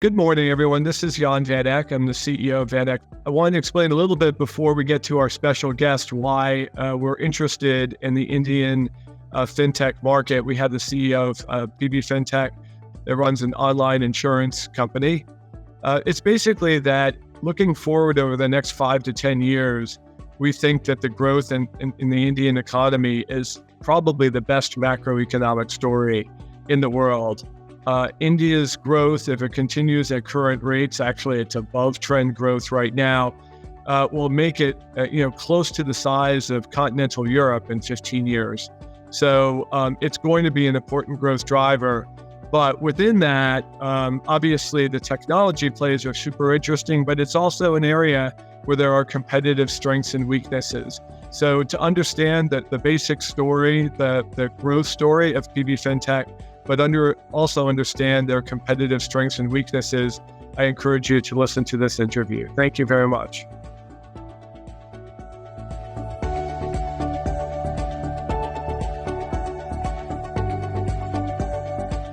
Good morning, everyone. This is VanEck. I'm the CEO of VanEck. I want to explain a little bit before we get to our special guest why we're interested in the Indian fintech market. We have the CEO of PB Fintech that runs an online insurance company. It's basically that looking forward over the next 5 to 10 years, we think that the growth in the Indian economy is probably the best macroeconomic story in the world. India's growth, if it continues at current rates, actually it's above trend growth right now, will make it close to the size of continental Europe in 15 years. So it's going to be an important growth driver. But within that, obviously the technology plays are super interesting, but it's also an area where there are competitive strengths and weaknesses. So to understand that the basic story, the growth story of PB Fintech, but also understand their competitive strengths and weaknesses, I encourage you to listen to this interview. Thank you very much.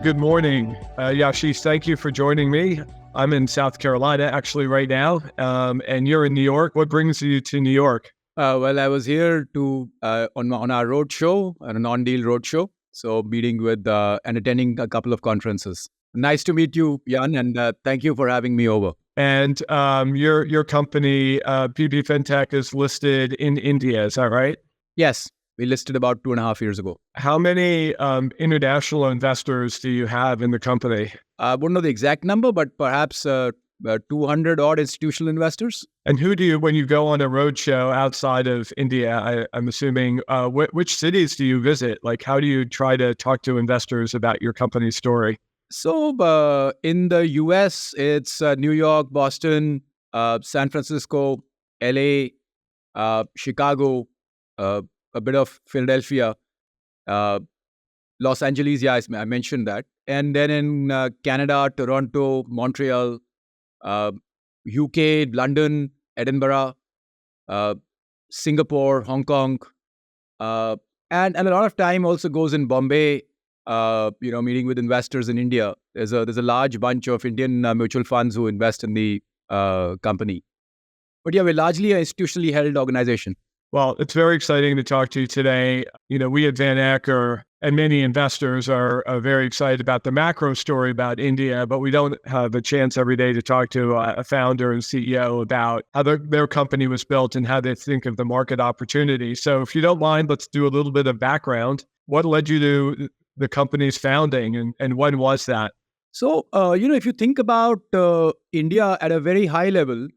Good morning, Yashish. Thank you for joining me. I'm in South Carolina actually right now, and you're in New York. What brings you to New York? Well, I was here on our road show, a non-deal road show. So meeting with and attending a couple of conferences. Nice to meet you, Jan, and thank you for having me over. And your company, PB Fintech, is listed in India, is that right? Yes, we listed about 2.5 years ago. How many international investors do you have in the company? I wouldn't know the exact number, but perhaps 200 odd institutional investors. And who do you, when you go on a roadshow outside of India, I'm assuming, which cities do you visit? Like, how do you try to talk to investors about your company's story? So in the US, it's New York, Boston, San Francisco, LA, Chicago, a bit of Philadelphia, Los Angeles. Yeah, I mentioned that. And then in Canada, Toronto, Montreal, UK, London, Edinburgh, Singapore, Hong Kong, and a lot of time also goes in Bombay, meeting with investors in India. There's a large bunch of Indian mutual funds who invest in the company. But yeah, we're largely an institutionally held organization. Well, it's very exciting to talk to you today. We at VanEck and many investors are very excited about the macro story about India, but we don't have a chance every day to talk to a founder and CEO about how their company was built and how they think of the market opportunity. So if you don't mind, let's do a little bit of background. What led you to the company's founding and when was that? So, if you think about India at a very high level,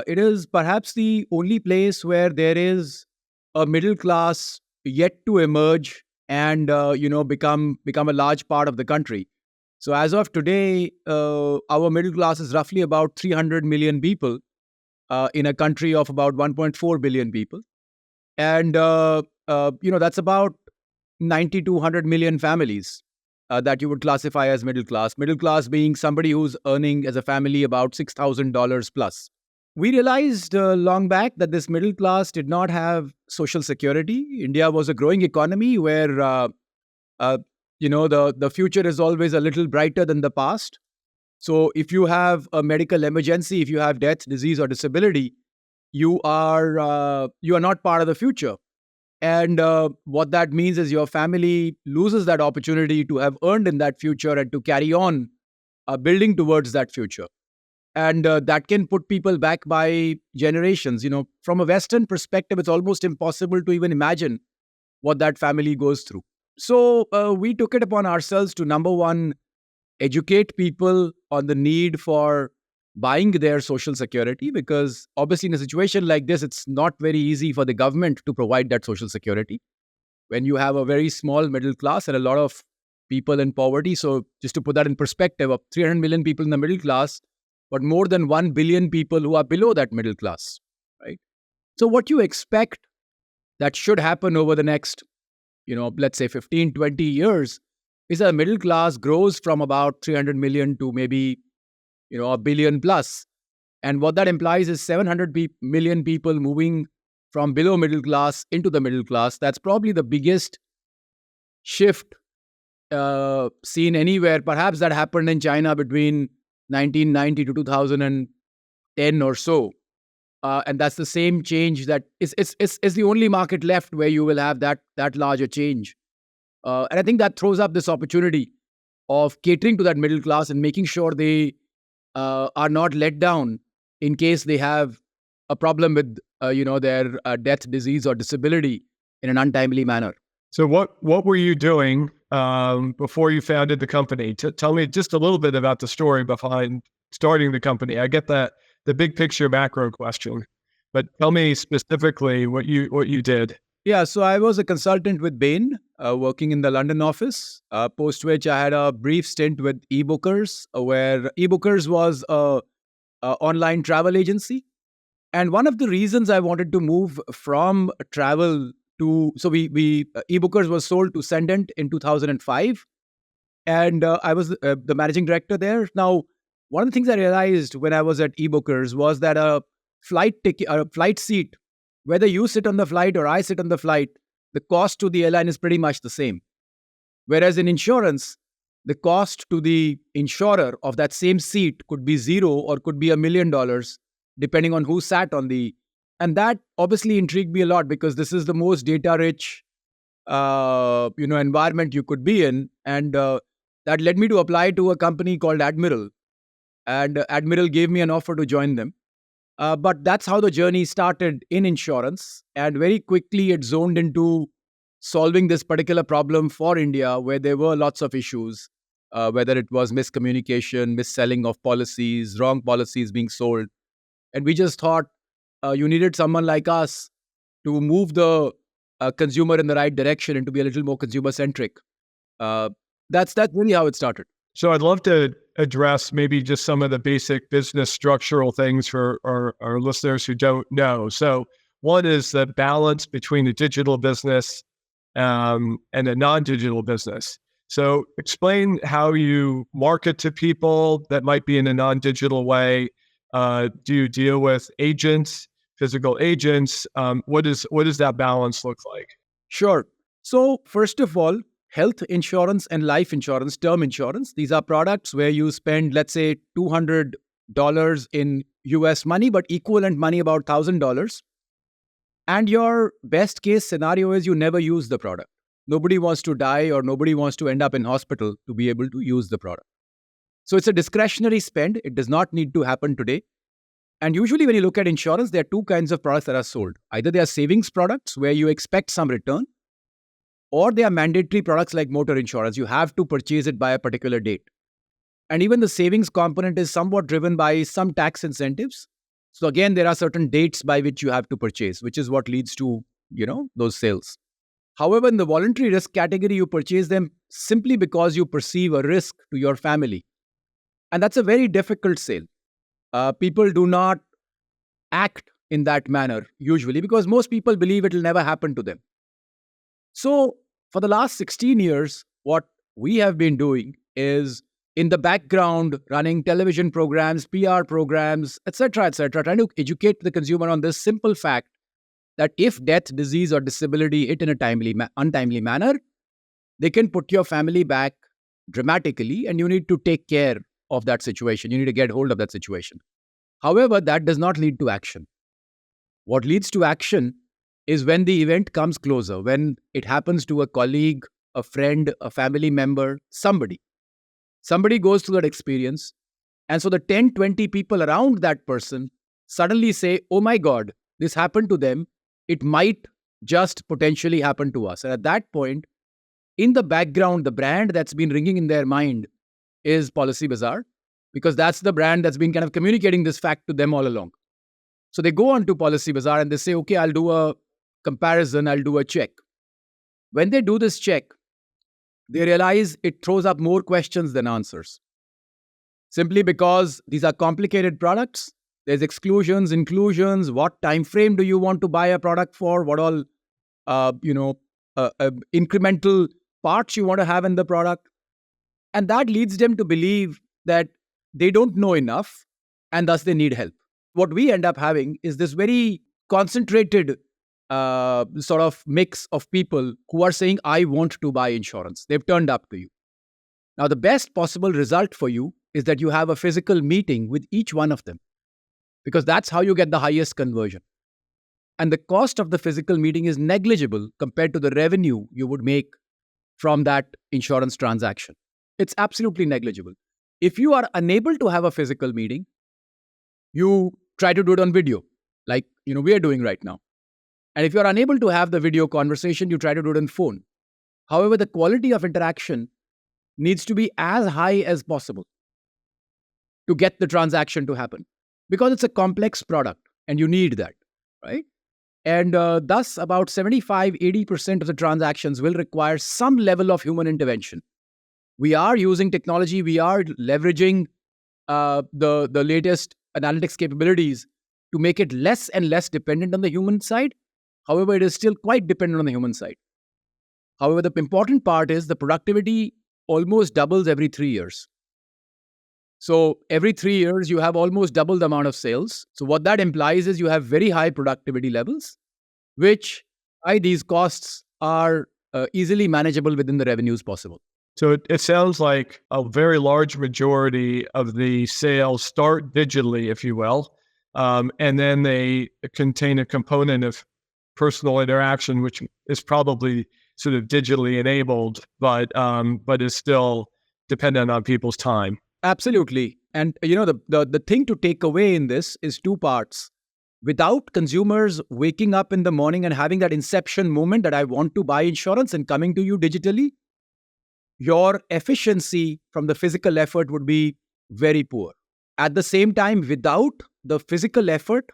it is perhaps the only place where there is a middle class yet to emerge and become a large part of the country. So as of today, our middle class is roughly about 300 million people in a country of about 1.4 billion people, and that's about 90 to 100 million families that you would classify as middle class. Middle class being somebody who's earning as a family about $6,000 plus. We realized long back that this middle class did not have social security. India was a growing economy where, the future is always a little brighter than the past. So if you have a medical emergency, if you have death, disease, or disability, you are not part of the future. And what that means is your family loses that opportunity to have earned in that future and to carry on building towards that future. And that can put people back by generations. From a Western perspective, it's almost impossible to even imagine what that family goes through. So we took it upon ourselves to, number one, educate people on the need for buying their social security, because obviously in a situation like this, it's not very easy for the government to provide that social security when you have a very small middle class and a lot of people in poverty. So just to put that in perspective, of 300 million people in the middle class, but more than 1 billion people who are below that middle class, right? So what you expect that should happen over the next, let's say 15, 20 years is a middle class grows from about 300 million to maybe, a billion plus. And what that implies is 700 million people moving from below middle class into the middle class. That's probably the biggest shift seen anywhere. Perhaps that happened in China between 1990 to 2010 or so. And that's the same change that is the only market left where you will have that larger change. And I think that throws up this opportunity of catering to that middle class and making sure they are not let down in case they have a problem with their death, disease, or disability in an untimely manner. So what were you doing before you founded the company? Tell me just a little bit about the story behind starting the company. I get that the big picture macro question, but tell me specifically what you did. Yeah, so I was a consultant with Bain, working in the London office. Post which I had a brief stint with eBookers, where eBookers was a online travel agency. And one of the reasons I wanted to move from travel to we eBookers was sold to Sendent in 2005, and I was the managing director there. Now, one of the things I realized when I was at eBookers was that a flight seat, whether you sit on the flight or I sit on the flight, the cost to the airline is pretty much the same. Whereas in insurance, the cost to the insurer of that same seat could be zero or could be $1 million, depending on who sat on the. And that obviously intrigued me a lot because this is the most data-rich, environment you could be in, and that led me to apply to a company called Admiral, and Admiral gave me an offer to join them. But that's how the journey started in insurance, and very quickly it zoned into solving this particular problem for India, where there were lots of issues, whether it was miscommunication, mis-selling of policies, wrong policies being sold. And we just thought you needed someone like us to move the consumer in the right direction and to be a little more consumer-centric. That's really how it started. So I'd love to address maybe just some of the basic business structural things for our listeners who don't know. So one is the balance between the digital business and a non-digital business. So explain how you market to people that might be in a non-digital way. Do you deal with agents, physical agents? What does that balance look like? Sure. So first of all, health insurance and life insurance, term insurance, these are products where you spend, let's say, $200 in US money, but equivalent money about $1,000. And your best case scenario is you never use the product. Nobody wants to die or nobody wants to end up in hospital to be able to use the product. So it's a discretionary spend. It does not need to happen today. And usually when you look at insurance, there are two kinds of products that are sold. Either they are savings products where you expect some return, or they are mandatory products like motor insurance. You have to purchase it by a particular date. And even the savings component is somewhat driven by some tax incentives. So again, there are certain dates by which you have to purchase, which is what leads to, those sales. However, in the voluntary risk category, you purchase them simply because you perceive a risk to your family. And that's a very difficult sale. People do not act in that manner usually because most people believe it will never happen to them. So for the last 16 years, what we have been doing is in the background running television programs, PR programs, etc., trying to educate the consumer on this simple fact that if death, disease, or disability hit in a untimely manner, they can put your family back dramatically, and you need to take care of that situation. You need to get hold of that situation. However, that does not lead to action. What leads to action is when the event comes closer, when it happens to a colleague, a friend, a family member, somebody. Somebody goes through that experience. And so the 10, 20 people around that person suddenly say, oh my God, this happened to them. It might just potentially happen to us. And at that point, in the background, the brand that's been ringing in their mind is Policy Bazaar, because that's the brand that's been kind of communicating this fact to them all along. So they go on to Policy Bazaar and they say, okay, I'll do a comparison, I'll do a check. When they do this check, they realize it throws up more questions than answers. Simply because these are complicated products, there's exclusions, inclusions, what time frame do you want to buy a product for, what all incremental parts you want to have in the product. And that leads them to believe that they don't know enough and thus they need help. What we end up having is this very concentrated sort of mix of people who are saying, I want to buy insurance. They've turned up to you. Now, the best possible result for you is that you have a physical meeting with each one of them, because that's how you get the highest conversion. And the cost of the physical meeting is negligible compared to the revenue you would make from that insurance transaction. It's absolutely negligible. If you are unable to have a physical meeting, you try to do it on video, like we are doing right now. And if you are unable to have the video conversation, you try to do it on phone. However, the quality of interaction needs to be as high as possible to get the transaction to happen, because it's a complex product and you need that, right? And thus, about 75-80% of the transactions will require some level of human intervention. We are using technology. We are leveraging the latest analytics capabilities to make it less and less dependent on the human side. However, it is still quite dependent on the human side. However, the important part is the productivity almost doubles every 3 years. So every 3 years, you have almost double the amount of sales. So what that implies is you have very high productivity levels, which by these costs are easily manageable within the revenues possible. So it sounds like a very large majority of the sales start digitally, if you will, and then they contain a component of personal interaction, which is probably sort of digitally enabled, but is still dependent on people's time. Absolutely. And the thing to take away in this is two parts. Without consumers waking up in the morning and having that inception moment that I want to buy insurance and coming to you digitally, your efficiency from the physical effort would be very poor. At the same time, without the physical effort,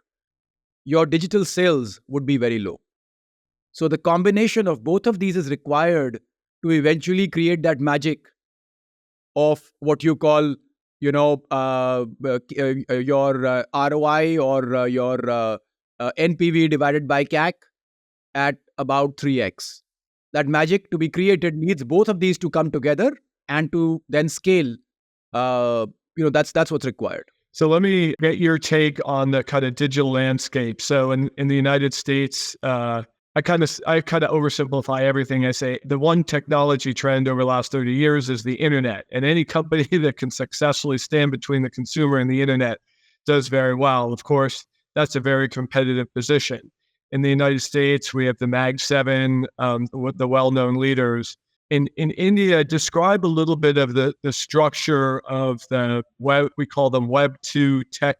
your digital sales would be very low. So the combination of both of these is required to eventually create that magic of what you call, your ROI or your NPV divided by CAC at about 3x. That magic to be created needs both of these to come together and to then scale. That's what's required. So let me get your take on the kind of digital landscape. So in the United States, I kind of oversimplify everything. I say the one technology trend over the last 30 years is the internet, and any company that can successfully stand between the consumer and the internet does very well. Of course, that's a very competitive position. In the United States, we have the Mag 7, the well-known leaders. In India, describe a little bit of the structure of the web, we call them Web 2 tech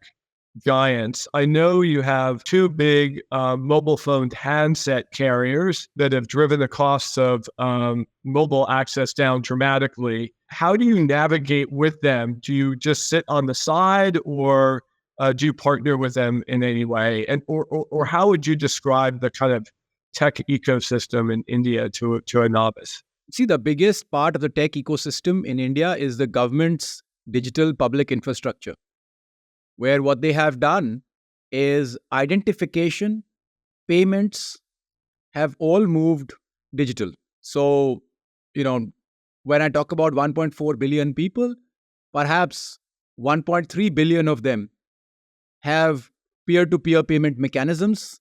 giants. I know you have two big mobile phone handset carriers that have driven the costs of mobile access down dramatically. How do you navigate with them? Do you just sit on the side, or do you partner with them in any way? And or how would you describe the kind of tech ecosystem in India to a novice? See, the biggest part of the tech ecosystem in India is the government's digital public infrastructure, where what they have done is identification, payments have all moved digital. So, when I talk about 1.4 billion people, perhaps 1.3 billion of them have peer-to-peer payment mechanisms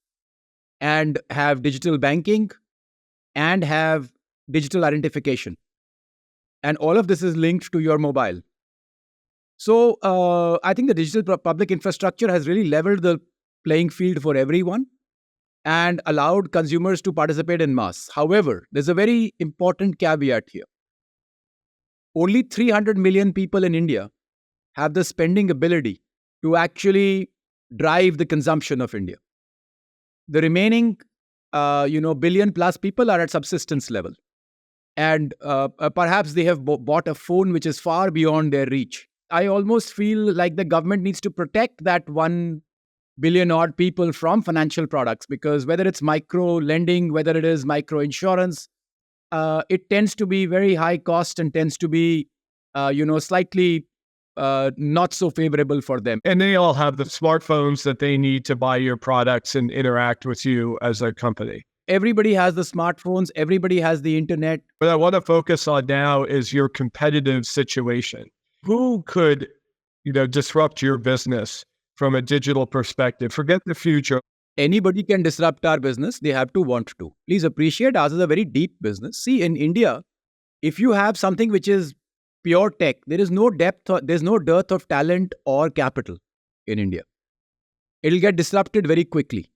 and have digital banking and have digital identification. And all of this is linked to your mobile. So I think the digital public infrastructure has really leveled the playing field for everyone and allowed consumers to participate in mass. However, there's a very important caveat here. Only 300 million people in India have the spending ability to actually drive the consumption of India. The remaining, billion plus people are at subsistence level. And perhaps they have bought a phone which is far beyond their reach. I almost feel like the government needs to protect that 1 billion odd people from financial products, because whether it's micro lending, whether it is micro insurance, it tends to be very high cost and tends to be, slightly not so favorable for them. And they all have the smartphones that they need to buy your products and interact with you as a company. Everybody has the smartphones. Everybody has the internet. What I want to focus on now is your competitive situation. Who could, disrupt your business from a digital perspective? Forget the future. Anybody can disrupt our business. They have to want to. Please appreciate ours is a very deep business. See, in India, if you have something which is pure tech. There is no depth, there's no dearth of talent or capital in India. It'll get disrupted very quickly.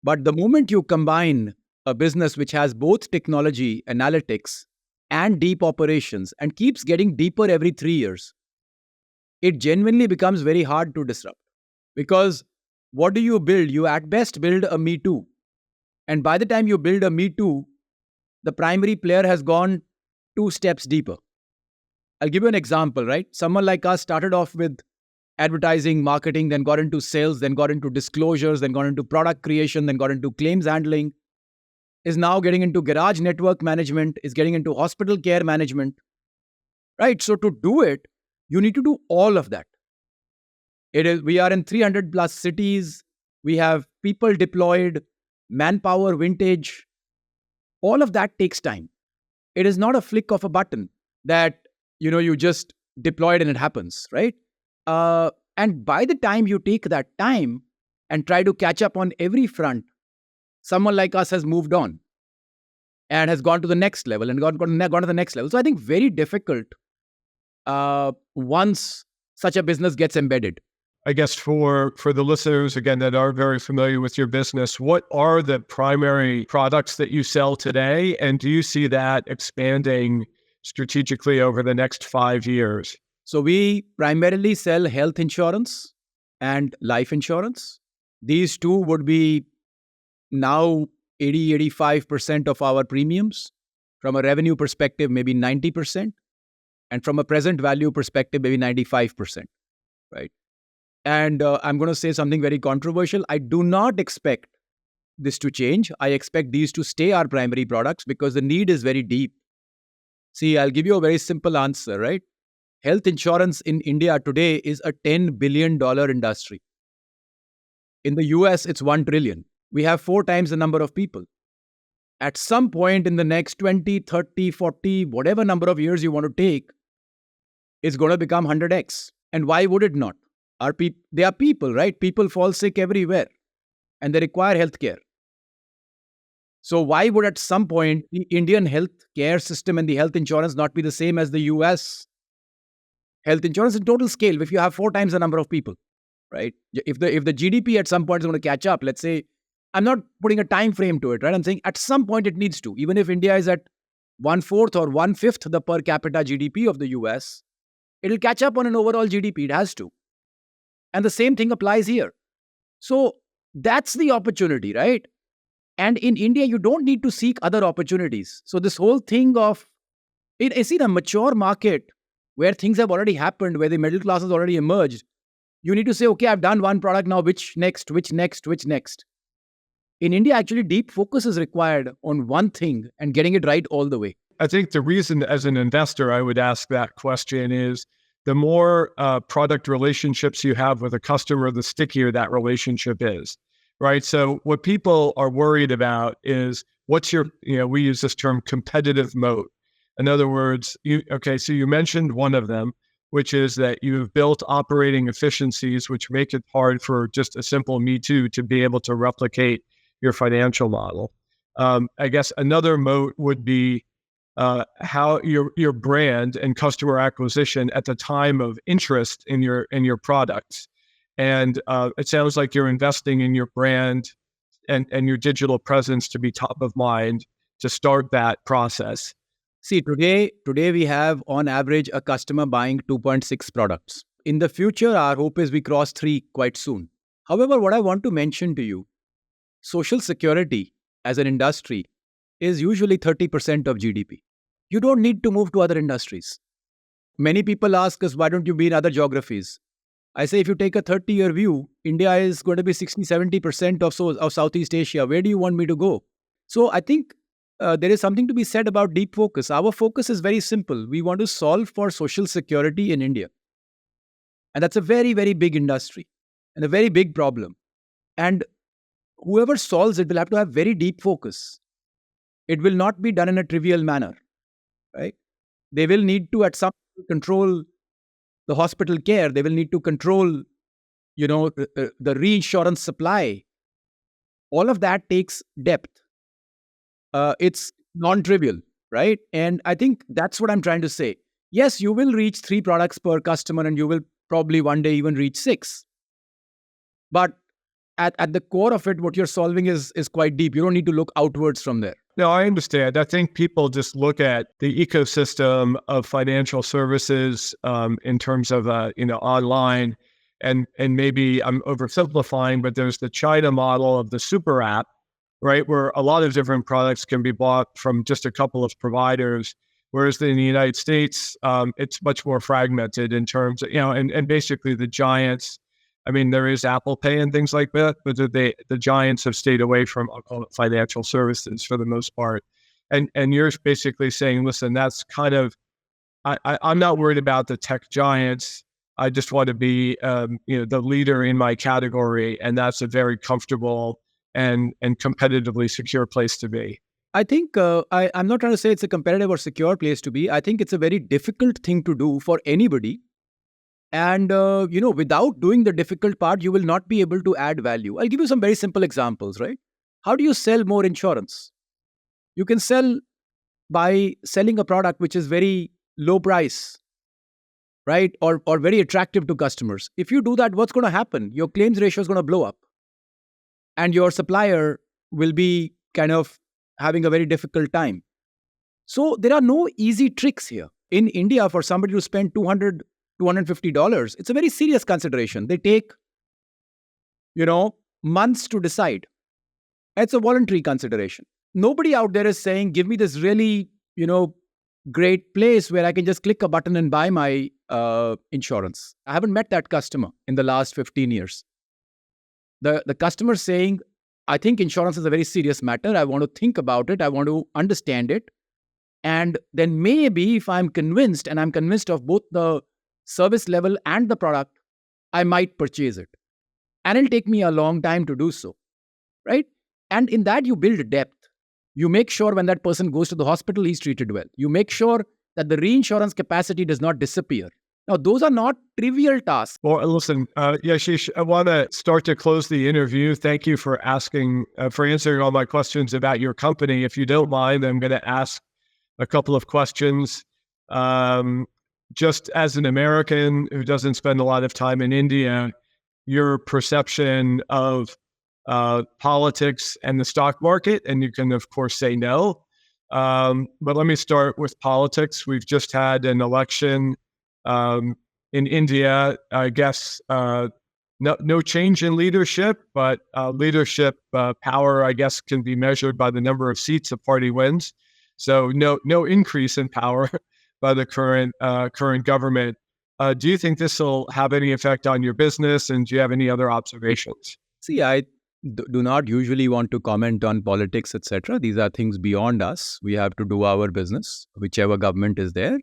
But the moment you combine a business which has both technology, analytics, and deep operations and keeps getting deeper every 3 years, it genuinely becomes very hard to disrupt. Because what do you build? You at best build a Me Too. And by the time you build a Me Too, the primary player has gone 2 steps deeper. I'll give you an example, right? Someone like us started off with advertising, marketing, then got into sales, then got into disclosures, then got into product creation, then got into claims handling, is now getting into garage network management, is getting into hospital care management, right? So to do it, you need to do all of that. We are in 300 plus cities. We have people deployed, manpower, vintage. All of that takes time. It is not a flick of a button that, you just deploy it and it happens, right? And by the time you take that time and try to catch up on every front, someone like us has moved on and has gone to the next level and gone to the next level. So I think very difficult once such a business gets embedded. I guess for the listeners, again, that are very familiar with your business, what are the primary products that you sell today? And do you see that expanding strategically over the next 5 years? So we primarily sell health insurance and life insurance. These two would be now 80-85% of our premiums. From a revenue perspective, maybe 90%. And from a present value perspective, maybe 95%, right? And I'm going to say something very controversial. I do not expect this to change. I expect these to stay our primary products because the need is very deep. See, I'll give you a very simple answer, right? Health insurance in India today is a $10 billion industry. In the US, it's 1 trillion. We have 4 times the number of people. At some point in the next 20, 30, 40, whatever number of years you want to take, it's going to become 100x. And why would it not? They are people, right? People fall sick everywhere and they require healthcare. So why would at some point the Indian healthcare system and the health insurance not be the same as the US health insurance in total scale if you have 4 times the number of people, right? If the GDP at some point is going to catch up, let's say, I'm not putting a time frame to it, right? I'm saying at some point it needs to. Even if India is at 1/4 or 1/5 the per capita GDP of the US, it'll catch up on an overall GDP. It has to. And the same thing applies here. So that's the opportunity, right? And in India, you don't need to seek other opportunities. So this whole thing of, it's in a mature market where things have already happened, where the middle class has already emerged. You need to say, okay, I've done one product, now which next? In India, actually, deep focus is required on one thing and getting it right all the way. I think the reason as an investor I would ask that question is the more product relationships you have with a customer, the stickier that relationship is, right? So what people are worried about is what's your, we use this term competitive moat. In other words, so you mentioned one of them, which is that you've built operating efficiencies, which make it hard for just a simple Me Too to be able to replicate your financial model. I guess another moat would be how your brand and customer acquisition at the time of interest in your products. And it sounds like you're investing in your brand and your digital presence to be top of mind to start that process. See, today we have on average a customer buying 2.6 products. In the future, our hope is we cross 3 quite soon. However, what I want to mention to you, social security as an industry is usually 30% of GDP. You don't need to move to other industries. Many people ask us, why don't you be in other geographies? I say, if you take a 30-year view, India is going to be 60-70% of Southeast Asia. Where do you want me to go? So I think there is something to be said about deep focus. Our focus is very simple. We want to solve for social security in India. And that's a very, very big industry and a very big problem. And whoever solves it will have to have very deep focus. It will not be done in a trivial manner, right? They will need to at some point control the hospital care. They will need to control, the reinsurance supply. All of that takes depth. It's non-trivial, right? And I think that's what I'm trying to say. Yes, you will reach 3 products per customer and you will probably one day even reach 6. But at the core of it, what you're solving is quite deep. You don't need to look outwards from there. No, I understand. I think people just look at the ecosystem of financial services in terms of online, and maybe I'm oversimplifying, but there's the China model of the super app, right, where a lot of different products can be bought from just a couple of providers. Whereas in the United States, it's much more fragmented in terms of, and basically the giants. I mean, there is Apple Pay and things like that, but the giants have stayed away from, I'll call it, financial services for the most part. And you're basically saying, listen, that's kind of, I'm not worried about the tech giants. I just want to be, the leader in my category, and that's a very comfortable and competitively secure place to be. I think I'm not trying to say it's a competitive or secure place to be. I think it's a very difficult thing to do for anybody. And, without doing the difficult part, you will not be able to add value. I'll give you some very simple examples, right? How do you sell more insurance? You can sell by selling a product which is very low price, right? Or very attractive to customers. If you do that, what's going to happen? Your claims ratio is going to blow up. And your supplier will be kind of having a very difficult time. So there are no easy tricks here. In India, for somebody to spend $250, it's a very serious consideration. They take, months to decide. It's a voluntary consideration. Nobody out there is saying, give me this really, great place where I can just click a button and buy my insurance. I haven't met that customer in the last 15 years. The customer saying, I think insurance is a very serious matter. I want to think about it. I want to understand it. And then maybe if I'm convinced, and I'm convinced of both the service level and the product, I might purchase it. And it'll take me a long time to do so, right? And in that, you build depth. You make sure when that person goes to the hospital, he's treated well. You make sure that the reinsurance capacity does not disappear. Now, those are not trivial tasks. Well, listen, Yashish, I want to start to close the interview. Thank you for answering all my questions about your company. If you don't mind, I'm going to ask a couple of questions. Just as an American who doesn't spend a lot of time in India, your perception of politics and the stock market, and you can, of course, say no. But let me start with politics. We've just had an election in India. I guess no change in leadership, but leadership power, I guess, can be measured by the number of seats a party wins. So no increase in power by the current government. Do you think this will have any effect on your business? And do you have any other observations? See, I do not usually want to comment on politics, etc. These are things beyond us. We have to do our business, whichever government is there.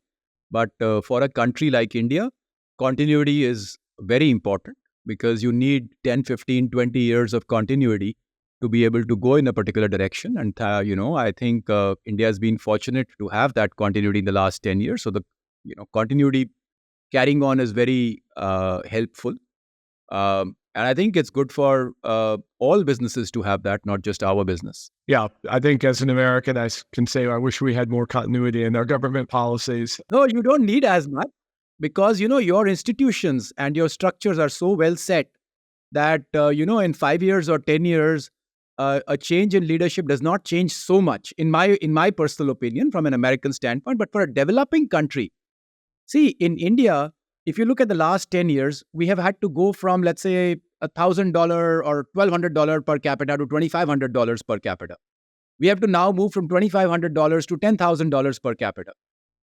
But for a country like India, continuity is very important because you need 10, 15, 20 years of continuity to be able to go in a particular direction. And, I think India has been fortunate to have that continuity in the last 10 years. So the, continuity carrying on is very helpful. And I think it's good for all businesses to have that, not just our business. Yeah, I think as an American, I can say I wish we had more continuity in our government policies. No, you don't need as much because, your institutions and your structures are so well set that, in 5 years or 10 years, a change in leadership does not change so much, in my personal opinion, from an American standpoint. But for a developing country, see, in India, if you look at the last 10 years, we have had to go from, let's say, $1,000 or $1,200 per capita to $2,500 per capita. We have to now move from $2,500 to $10,000 per capita.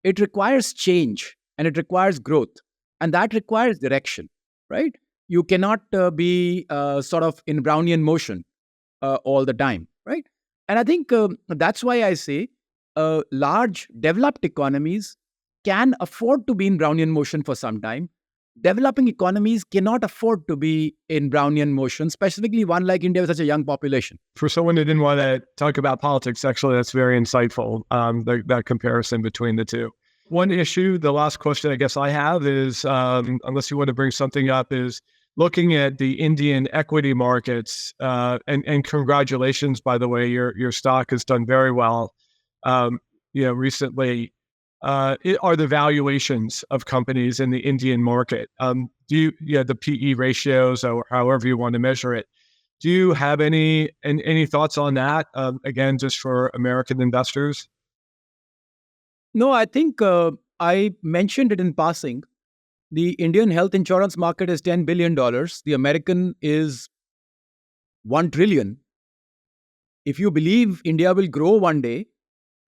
It requires change and it requires growth, and that requires direction, right? You cannot be sort of in Brownian motion all the time, right? And I think that's why I say large developed economies can afford to be in Brownian motion for some time. Developing economies cannot afford to be in Brownian motion, specifically one like India with such a young population. For someone who didn't want to talk about politics, actually, that's very insightful, that comparison between the two. One issue, the last question I guess I have is, unless you want to bring something up, is looking at the Indian equity markets, and congratulations, by the way, your stock has done very well, recently. are the valuations of companies in the Indian market. The PE ratios or however you want to measure it. Do you have any thoughts on that? Again, just for American investors. No, I think I mentioned it in passing. The Indian health insurance market is $10 billion. The American is 1 trillion. If you believe India will grow one day,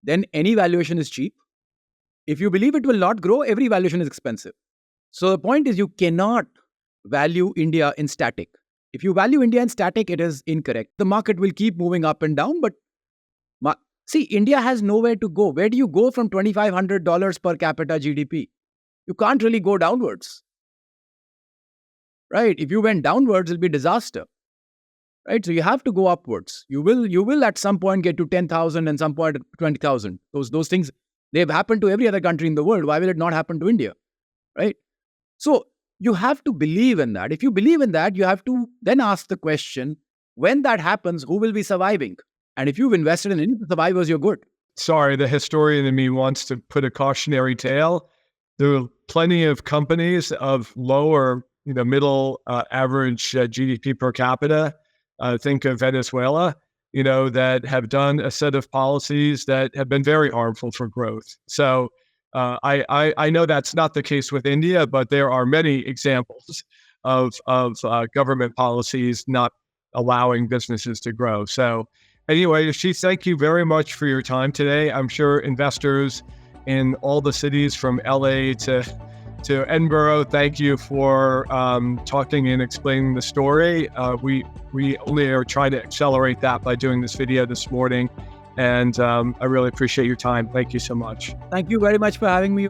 then any valuation is cheap. If you believe it will not grow, every valuation is expensive. So the point is you cannot value India in static. If you value India in static, it is incorrect. The market will keep moving up and down, but see, India has nowhere to go. Where do you go from $2,500 per capita GDP? You can't really go downwards. Right? If you went downwards, it'll be disaster. Right? So you have to go upwards. You will at some point get to 10,000 and some point 20,000. Those things, they've happened to every other country in the world. Why will it not happen to India? Right? So you have to believe in that. If you believe in that, you have to then ask the question, when that happens, who will be surviving? And if you've invested in any survivors, you're good. Sorry, the historian in me wants to put a cautionary tale. There are plenty of companies of lower, middle average GDP per capita. Think of Venezuela, that have done a set of policies that have been very harmful for growth. So I know that's not the case with India, but there are many examples of government policies not allowing businesses to grow. So anyway, Yashish, thank you very much for your time today. I'm sure investors in all the cities from LA to Edinburgh, thank you for talking and explaining the story. We only are trying to accelerate that by doing this video this morning. And I really appreciate your time. Thank you so much. Thank you very much for having me.